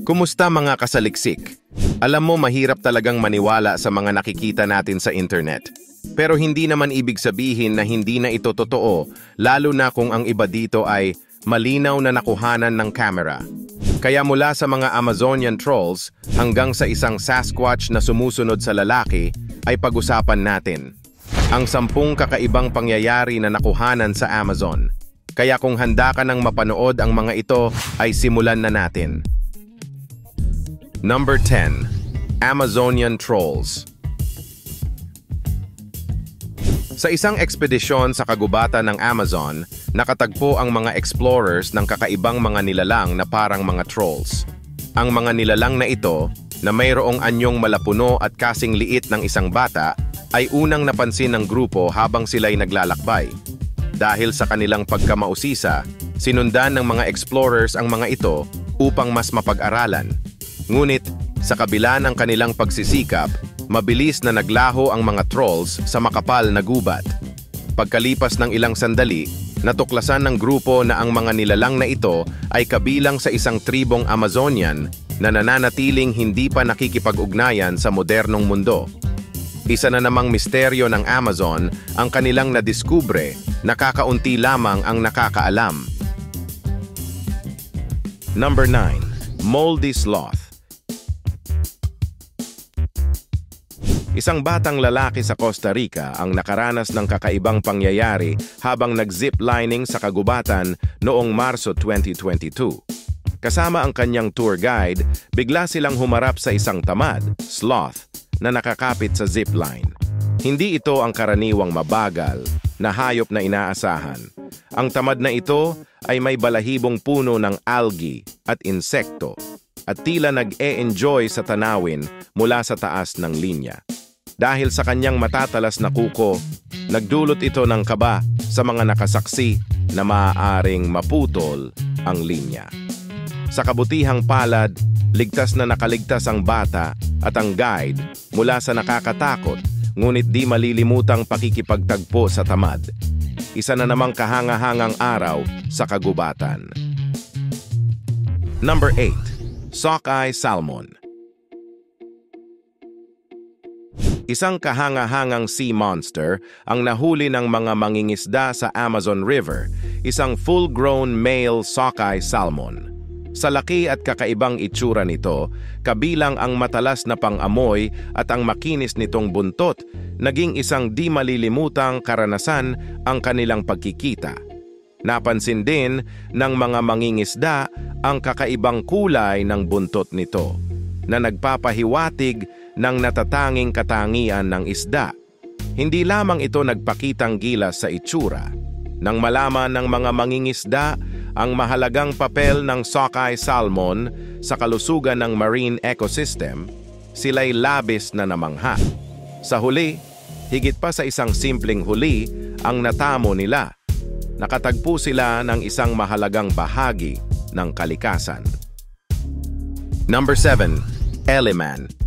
Kumusta mga kasaliksik? Alam mo, mahirap talagang maniwala sa mga nakikita natin sa internet. Pero hindi naman ibig sabihin na hindi na ito totoo, lalo na kung ang iba dito ay malinaw na nakuhanan ng camera. Kaya mula sa mga Amazonian trolls hanggang sa isang Sasquatch na sumusunod sa lalaki, ay pag-usapan natin ang 10 kakaibang pangyayari na nakuhanan sa Amazon. Kaya kung handa ka nang mapanood ang mga ito, ay simulan na natin. Number 10. Amazonian Trolls. Sa isang ekspedisyon sa kagubatan ng Amazon, nakatagpo ang mga explorers ng kakaibang mga nilalang na parang mga trolls. Ang mga nilalang na ito, na mayroong anyong malapuno at kasing liit ng isang bata, ay unang napansin ng grupo habang sila'y naglalakbay. Dahil sa kanilang pagkamausisa, sinundan ng mga explorers ang mga ito upang mas mapag-aralan. Ngunit, sa kabila ng kanilang pagsisikap, mabilis na naglaho ang mga trolls sa makapal na gubat. Pagkalipas ng ilang sandali, natuklasan ng grupo na ang mga nilalang na ito ay kabilang sa isang tribong Amazonian na nananatiling hindi pa nakikipag-ugnayan sa modernong mundo. Isa na namang misteryo ng Amazon ang kanilang nadiskubre na kakaunti lamang ang nakakaalam. Number 9. Moldy Sloth. Isang batang lalaki sa Costa Rica ang nakaranas ng kakaibang pangyayari habang nag-zip lining sa kagubatan noong Marso 2022. Kasama ang kanyang tour guide, bigla silang humarap sa isang tamad, sloth, na nakakapit sa zipline. Hindi ito ang karaniwang mabagal na hayop na inaasahan. Ang tamad na ito ay may balahibong puno ng algae at insekto at tila nag-e-enjoy sa tanawin mula sa taas ng linya. Dahil sa kanyang matatalas na kuko, nagdulot ito ng kaba sa mga nakasaksi na maaaring maputol ang linya. Sa kabutihang palad, ligtas na nakaligtas ang bata at ang guide mula sa nakakatakot ngunit di malilimutang pakikipagtagpo sa tamad. Isa na namang kahanga-hangang araw sa kagubatan. Number 8. Sockeye Salmon. Isang kahanga-hangang sea monster ang nahuli ng mga mangingisda sa Amazon River, isang full-grown male sockeye salmon. Sa laki at kakaibang itsura nito, kabilang ang matalas na pang-amoy at ang makinis nitong buntot, naging isang di malilimutang karanasan ang kanilang pagkikita. Napansin din ng mga mangingisda ang kakaibang kulay ng buntot nito, na nagpapahiwatig ng natatanging katangian ng isda. Hindi lamang ito nagpakitang gilas sa itsura. Nang malaman ng mga mangingisda ang mahalagang papel ng sockeye salmon sa kalusugan ng marine ecosystem, sila'y labis na namangha. Sa huli, higit pa sa isang simpleng huli ang natamo nila. Nakatagpo sila ng isang mahalagang bahagi ng kalikasan. Number 7. Eleman.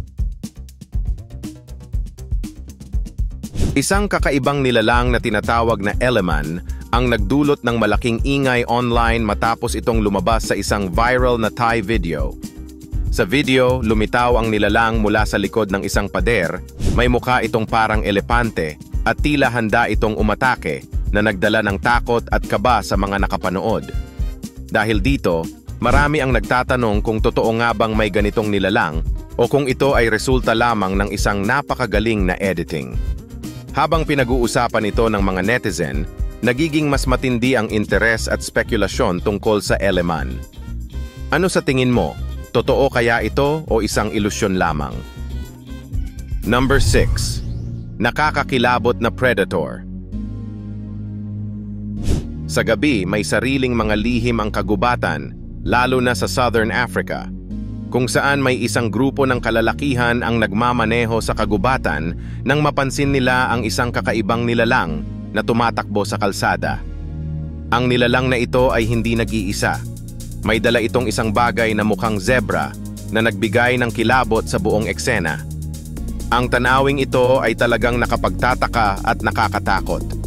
Isang kakaibang nilalang na tinatawag na eleman ang nagdulot ng malaking ingay online matapos itong lumabas sa isang viral na Thai video. Sa video, lumitaw ang nilalang mula sa likod ng isang pader, may mukha itong parang elepante at tila handa itong umatake na nagdala ng takot at kaba sa mga nakapanood. Dahil dito, marami ang nagtatanong kung totoo nga bang may ganitong nilalang o kung ito ay resulta lamang ng isang napakagaling na editing. Habang pinag-uusapan ito ng mga netizen, nagiging mas matindi ang interes at spekulasyon tungkol sa eleman. Ano sa tingin mo? Totoo kaya ito o isang ilusyon lamang? Number 6. Nakakakilabot na predator. Sa gabi, may sariling mga lihim ang kagubatan, lalo na sa Southern Africa, kung saan may isang grupo ng kalalakihan ang nagmamaneho sa kagubatan nang mapansin nila ang isang kakaibang nilalang na tumatakbo sa kalsada. Ang nilalang na ito ay hindi nag-iisa. May dala itong isang bagay na mukhang zebra na nagbigay ng kilabot sa buong eksena. Ang tanawing ito ay talagang nakapagtataka at nakakatakot.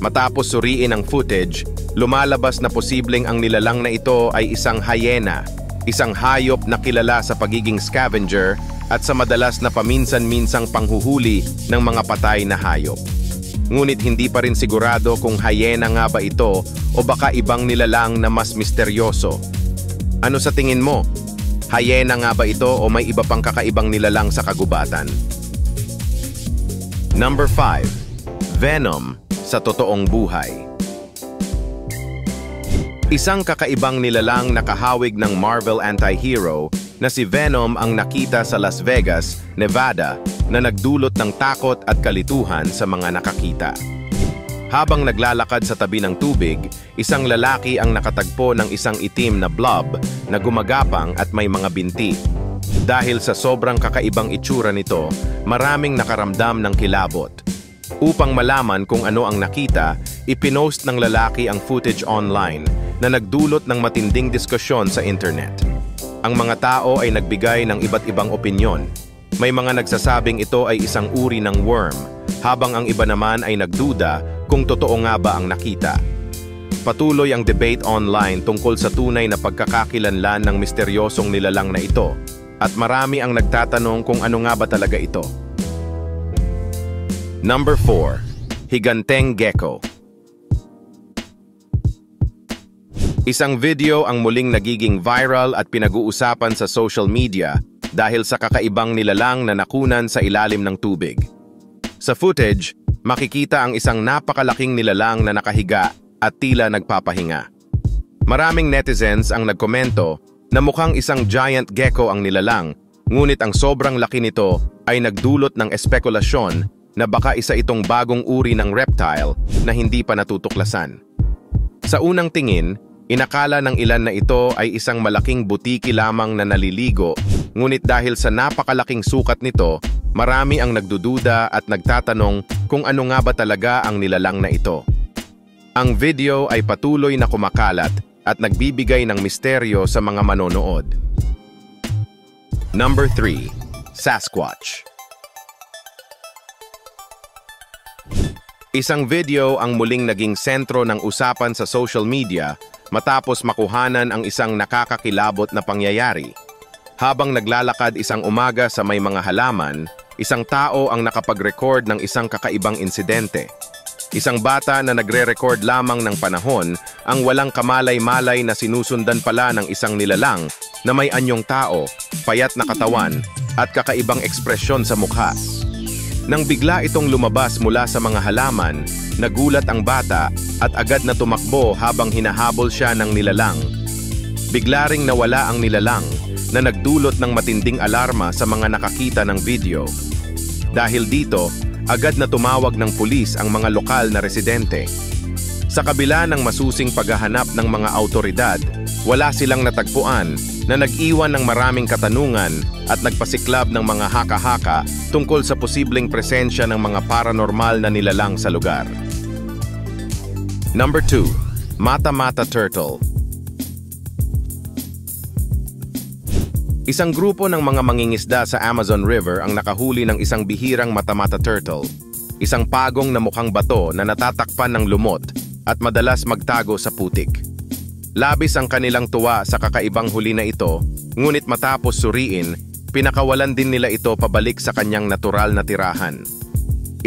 Matapos suriin ang footage, lumalabas na posibleng ang nilalang na ito ay isang hyena isang hayop na kilala sa pagiging scavenger at sa madalas na paminsan-minsang panghuhuli ng mga patay na hayop. Ngunit hindi pa rin sigurado kung hyena nga ba ito o baka ibang nilalang na mas misteryoso. Ano sa tingin mo? Hyena nga ba ito o may iba pang kakaibang nilalang sa kagubatan? Number 5. Venom sa totoong buhay. Isang kakaibang nilalang na kahawig ng Marvel anti-hero na si Venom ang nakita sa Las Vegas, Nevada, na nagdulot ng takot at kalituhan sa mga nakakita. Habang naglalakad sa tabi ng tubig, isang lalaki ang nakatagpo ng isang itim na blob na gumagapang at may mga binti. Dahil sa sobrang kakaibang itsura nito, maraming nakaramdam ng kilabot. Upang malaman kung ano ang nakita, ipinost ng lalaki ang footage online na nagdulot ng matinding diskusyon sa internet. Ang mga tao ay nagbigay ng iba't ibang opinyon. May mga nagsasabing ito ay isang uri ng worm, habang ang iba naman ay nagduda kung totoo nga ba ang nakita. Patuloy ang debate online tungkol sa tunay na pagkakakilanlan ng misteryosong nilalang na ito, at marami ang nagtatanong kung ano nga ba talaga ito. Number 4. Higanteng Gecko. Isang video ang muling nagiging viral at pinag-uusapan sa social media dahil sa kakaibang nilalang na nakunan sa ilalim ng tubig. Sa footage, makikita ang isang napakalaking nilalang na nakahiga at tila nagpapahinga. Maraming netizens ang nagkomento na mukhang isang giant gecko ang nilalang, ngunit ang sobrang laki nito ay nagdulot ng espekulasyon na baka isa itong bagong uri ng reptile na hindi pa natutuklasan. Sa unang tingin, inakala ng ilan na ito ay isang malaking butiki lamang na naliligo, ngunit dahil sa napakalaking sukat nito, marami ang nagdududa at nagtatanong kung ano nga ba talaga ang nilalang na ito. Ang video ay patuloy na kumakalat at nagbibigay ng misteryo sa mga manonood. Number 3. Sasquatch. Isang video ang muling naging sentro ng usapan sa social media matapos makuhanan ang isang nakakakilabot na pangyayari. Habang naglalakad isang umaga sa may mga halaman, isang tao ang nakapag-record ng isang kakaibang insidente. Isang bata na nagre-record lamang ng panahon ang walang kamalay-malay na sinusundan pala ng isang nilalang na may anyong tao, payat na katawan at kakaibang ekspresyon sa mukha. Nang bigla itong lumabas mula sa mga halaman, nagulat ang bata at agad na tumakbo habang hinahabol siya ng nilalang. Bigla ring nawala ang nilalang na nagdulot ng matinding alarma sa mga nakakita ng video. Dahil dito, agad na tumawag ng pulis ang mga lokal na residente. Sa kabila ng masusing paghahanap ng mga awtoridad, wala silang natagpuan na nag-iwan ng maraming katanungan at nagpasiklab ng mga haka-haka tungkol sa posibleng presensya ng mga paranormal na nilalang sa lugar. Number 2. Mata-Mata Turtle. Isang grupo ng mga mangingisda sa Amazon River ang nakahuli ng isang bihirang mata-mata turtle, isang pagong na mukhang bato na natatakpan ng lumot at madalas magtago sa putik. Labis ang kanilang tuwa sa kakaibang huli na ito, ngunit matapos suriin, pinakawalan din nila ito pabalik sa kanyang natural na tirahan.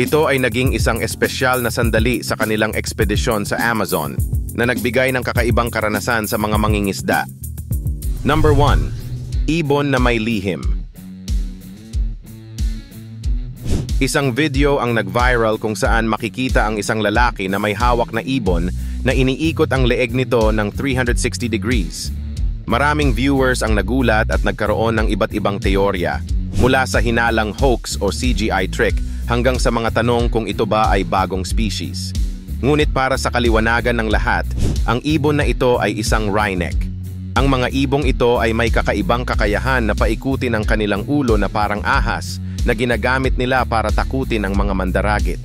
Ito ay naging isang espesyal na sandali sa kanilang ekspedisyon sa Amazon na nagbigay ng kakaibang karanasan sa mga mangingisda. Number 1. Ibon na may lihim. Isang video ang nag-viral kung saan makikita ang isang lalaki na may hawak na ibon na iniikot ang leeg nito ng 360 degrees. Maraming viewers ang nagulat at nagkaroon ng iba't ibang teorya, mula sa hinalang hoax o CGI trick hanggang sa mga tanong kung ito ba ay bagong species. Ngunit para sa kaliwanagan ng lahat, ang ibon na ito ay isang wryneck. Ang mga ibong ito ay may kakaibang kakayahan na paikutin ang kanilang ulo na parang ahas na ginagamit nila para takutin ang mga mandaragit.